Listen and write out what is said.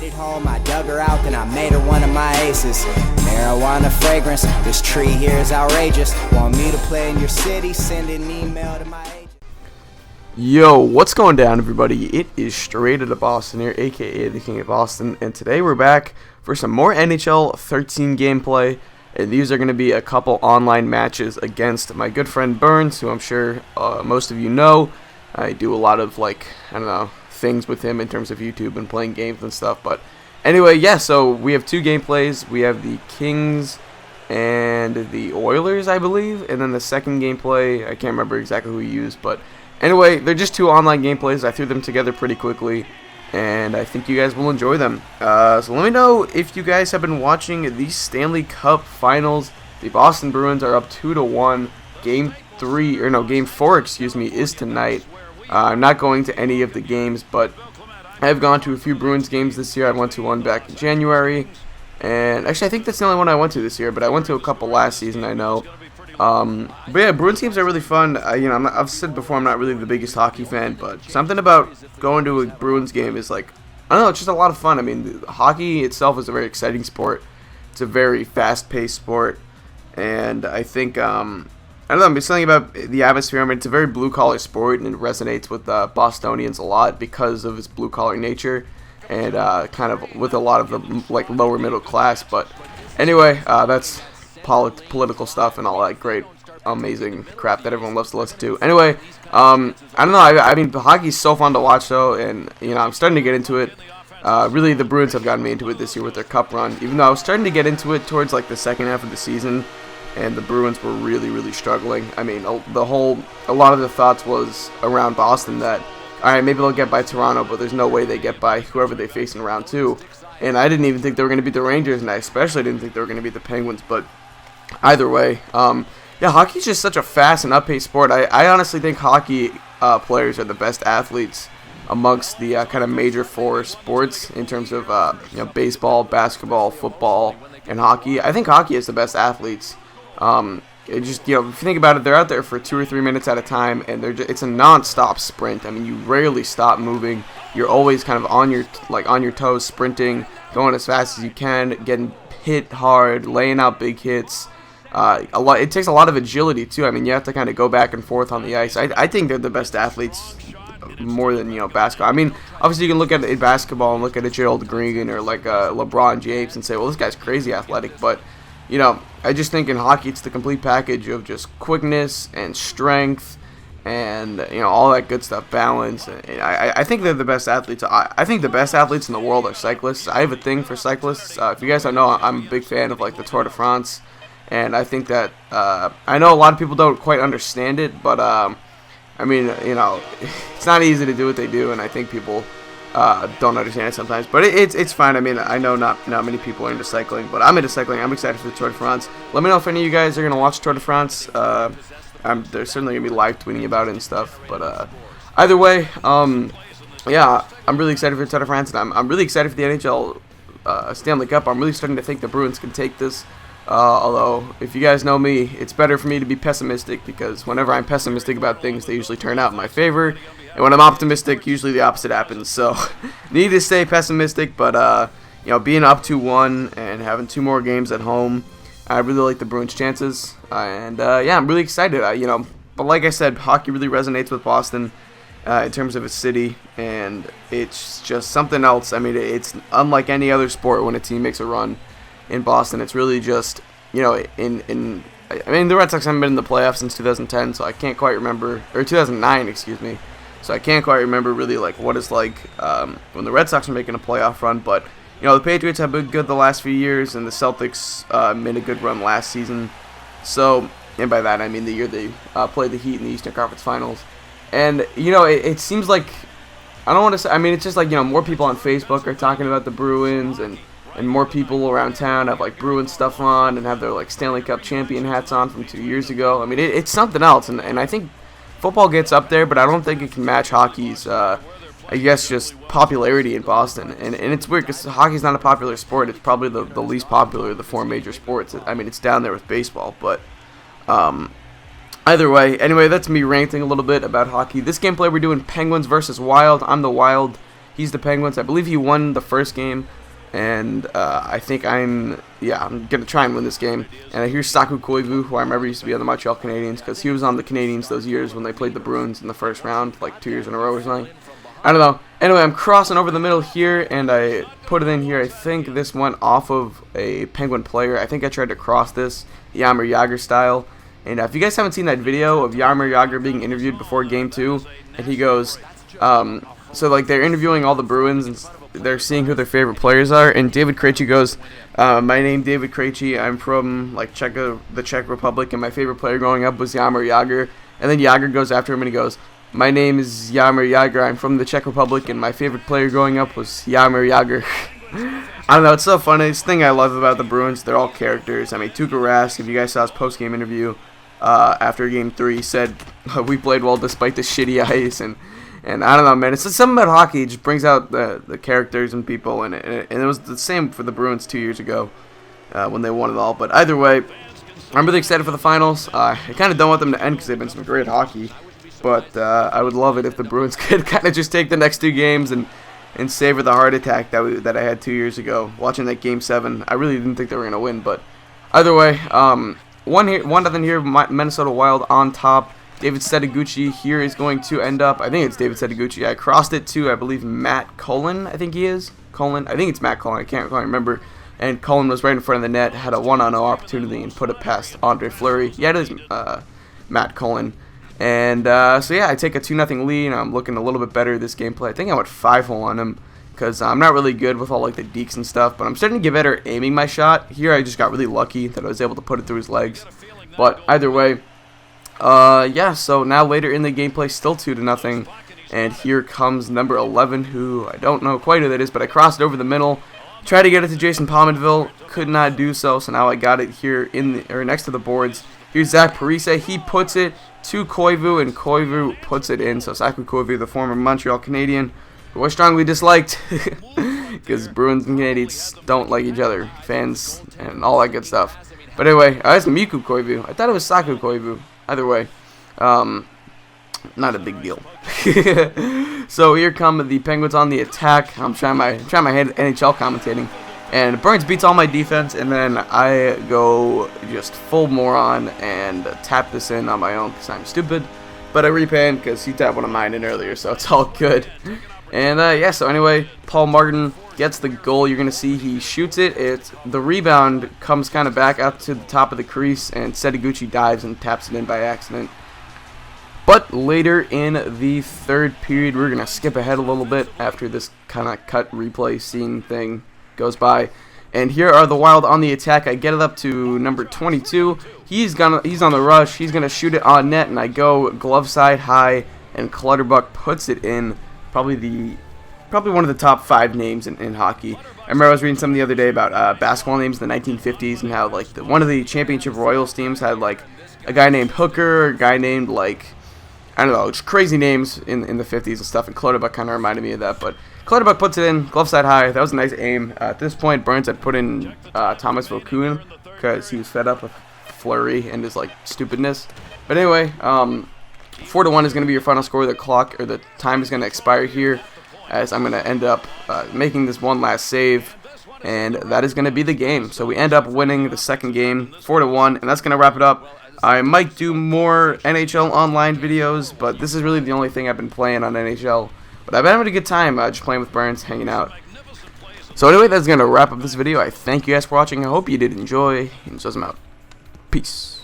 it home, I dug her out, then I made her one of my aces. Marijuana fragrance, this tree here is outrageous. Want me to play in your city? Send an email to my agent. Yo, what's going down, everybody? It is Straight Outta Boston here, aka the King of Boston, and today we're back for some more NHL 13 gameplay. And these are going to be a couple online matches against my good friend Burns, who I'm sure most of you know. I do a lot of, things with him in terms of YouTube and playing games and stuff. But anyway, yeah, so we have two gameplays. We have the Kings and the Oilers, I believe. And then the second gameplay, I can't remember exactly who we used. But anyway, they're just two online gameplays. I threw them together pretty quickly, and I think you guys will enjoy them. So let me know if you guys have been watching the Stanley Cup Finals. The Boston Bruins are up 2-1. Game 4, is tonight. I'm not going to any of the games, but I have gone to a few Bruins games this year. I went to one back in January, and actually I think that's the only one I went to this year, but I went to a couple last season, I know. But yeah, Bruins games are really fun. I've said before I'm not really the biggest hockey fan, but something about going to a Bruins game is like, I don't know, it's just a lot of fun. I mean, hockey itself is a very exciting sport. It's a very fast-paced sport, and I think I don't know, there's something about the atmosphere. I mean, it's a very blue-collar sport, and it resonates with Bostonians a lot because of its blue-collar nature, and kind of with a lot of the lower middle class. But anyway, that's political stuff and all that great, amazing crap that everyone loves to listen to. Anyway, I don't know. I mean, hockey's so fun to watch, though, and I'm starting to get into it. Really, the Bruins have gotten me into it this year with their cup run. Even though I was starting to get into it towards the second half of the season, and the Bruins were really, really struggling. I mean, a lot of the thoughts was around Boston that, all right, maybe they'll get by Toronto, but there's no way they get by whoever they face in round 2. And I didn't even think they were going to beat the Rangers, and I especially didn't think they were going to beat the Penguins. But either way, yeah, hockey's just such a fast and up-paced sport. I honestly think hockey players are the best athletes amongst the kind of major four sports in terms of baseball, basketball, football, and hockey. I think hockey is the best athletes. If you think about it, they're out there for 2 or 3 minutes at a time, and it's a non-stop sprint. I mean, you rarely stop moving. You're always kind of on your toes, sprinting, going as fast as you can, getting hit hard, laying out big hits. It takes a lot of agility too. I mean, you have to kind of go back and forth on the ice. I think they're the best athletes more than basketball. I mean, obviously you can look at it basketball and look at a Gerald Green or LeBron James and say, well, this guy's crazy athletic, but I just think in hockey it's the complete package of just quickness and strength and, all that good stuff, balance. And I think they're the best athletes. I think the best athletes in the world are cyclists. I have a thing for cyclists. If you guys don't know, I'm a big fan of, the Tour de France. And I think that, I know a lot of people don't quite understand it, but, I mean, it's not easy to do what they do, and I think people don't understand it sometimes, but it's fine. I mean, I know not many people are into cycling, but I'm into cycling. I'm excited for the Tour de France. Let me know if any of you guys are going to watch Tour de France. They're certainly going to be live tweeting about it and stuff, but either way, yeah, I'm really excited for the Tour de France, and I'm really excited for the NHL Stanley Cup. I'm really starting to think the Bruins can take this, although, if you guys know me, it's better for me to be pessimistic, because whenever I'm pessimistic about things, they usually turn out in my favor. And when I'm optimistic, usually the opposite happens. So, need to stay pessimistic, but being up 2-1 and having 2 more games at home, I really like the Bruins' chances. Yeah, I'm really excited. But like I said, hockey really resonates with Boston in terms of its city, and it's just something else. I mean, it's unlike any other sport when a team makes a run in Boston. It's really just I mean, the Red Sox haven't been in the playoffs since 2010, so I can't quite remember, or 2009, excuse me. So I can't quite remember really what it's like when the Red Sox are making a playoff run. But the Patriots have been good the last few years, and the Celtics made a good run last season. So, and by that I mean the year they played the Heat in the Eastern Conference Finals. And it seems like, I don't want to say, I mean, it's just more people on Facebook are talking about the Bruins, and more people around town have Bruins stuff on and have their Stanley Cup champion hats on from 2 years ago. I mean, it's something else, and I think football gets up there, but I don't think it can match hockey's, I guess, just popularity in Boston. And it's weird because hockey's not a popular sport. It's probably the least popular of the 4 major sports. I mean, it's down there with baseball, but either way. Anyway, that's me ranting a little bit about hockey. This gameplay we're doing Penguins versus Wild. I'm the Wild. He's the Penguins. I believe he won the first game, and I think I'm gonna try and win this game. And here's Saku Koivu, who I remember used to be on the Montreal Canadiens, because he was on the Canadiens those years when they played the Bruins in the first round, like 2 years in a row or something. I don't know. Anyway, I'm crossing over the middle here, and I put it in here. I think this went off of a Penguin player. I think I tried to cross this Jaromir Jagr style. And if you guys haven't seen that video of Jaromir Jagr being interviewed before Game 2, and he goes, so like they're interviewing all the Bruins, and they're seeing who their favorite players are, and David Krejci goes, my name David Krejci, I'm from like the Czech Republic, and my favorite player growing up was Jaromir Jagr. And then Jagr goes after him and he goes, my name is Jaromir Jagr, I'm from the Czech Republic, and my favorite player growing up was Jaromir Jagr. I don't know, it's so funny. This thing I love about the Bruins, they're all characters. I mean, Tuukka Rask, if you guys saw his post-game interview after Game 3, said, we played well despite the shitty ice, and I don't know, man, it's just something about hockey. It just brings out the characters and people, and it was the same for the Bruins 2 years ago when they won it all. But either way, I'm really excited for the finals. I kind of don't want them to end because they've been some great hockey, but I would love it if the Bruins could kind of just take the next 2 games and savor the heart attack that I had 2 years ago watching that Game 7. I really didn't think they were going to win, but either way, 1-0 here, Minnesota Wild on top. David Setaguchi here is going to end up, I think it's David Setaguchi. I crossed it to, I believe, Matt Cullen, I think he is. I think it's Matt Cullen, I can't quite remember. And Cullen was right in front of the net, had a 1-on-0 opportunity, and put it past Andre Fleury. Yeah, it is Matt Cullen. And so yeah, I take a 2-0 lead, and I'm looking a little bit better this gameplay. I think I went 5-hole on him, because I'm not really good with all like the dekes and stuff, but I'm starting to get better at aiming my shot. Here I just got really lucky that I was able to put it through his legs. But either way, yeah, so now later in the gameplay, still 2-0, and here comes number 11, who I don't know quite who that is, but I crossed it over the middle, tried to get it to Jason Pominville, could not do so, so now I got it here next to the boards. Here's Zach Parise, he puts it to Koivu, and Koivu puts it in. So Saku Koivu, the former Montreal Canadian, who I strongly disliked, because Bruins and Canadians don't like each other, fans, and all that good stuff. But anyway, it's Miku Koivu. I thought it was Saku Koivu. Either way, not a big deal. So here come the Penguins on the attack. I'm trying my hand at NHL commentating, and Burns beats all my defense, and then I go just full moron and tap this in on my own because I'm stupid. But I repan because he tapped one of mine in earlier, so it's all good. And yeah, so anyway, Paul Martin gets the goal. You're gonna see he shoots it. The rebound comes kind of back out to the top of the crease, and Setaguchi dives and taps it in by accident. But later in the third period, we're gonna skip ahead a little bit after this kind of cut replay scene thing goes by. And here are the Wild on the attack. I get it up to number 22. He's on the rush. He's gonna shoot it on net, and I go glove side high, and Clutterbuck puts it in. Probably one of the top 5 names in hockey. I remember I was reading something the other day about basketball names in the 1950s, and how like one of the championship Royals teams had like a guy named Hooker, a guy named like, I don't know, just crazy names in the 50s and stuff, and Clutterbuck kind of reminded me of that. But Clutterbuck puts it in, glove side high. That was a nice aim. At this point, Burns had put in Thomas Vokoun because he was fed up with Fleury and his like stupidness. But anyway, 4-1 is going to be your final score. The time is going to expire here, as I'm going to end up making this one last save, and that is going to be the game. So we end up winning the second game, 4-1, and that's going to wrap it up. I might do more NHL online videos, but this is really the only thing I've been playing on NHL. But I've been having a good time just playing with Burns, hanging out. So anyway, that's going to wrap up this video. I thank you guys for watching. I hope you did enjoy, and so I'm out. Peace.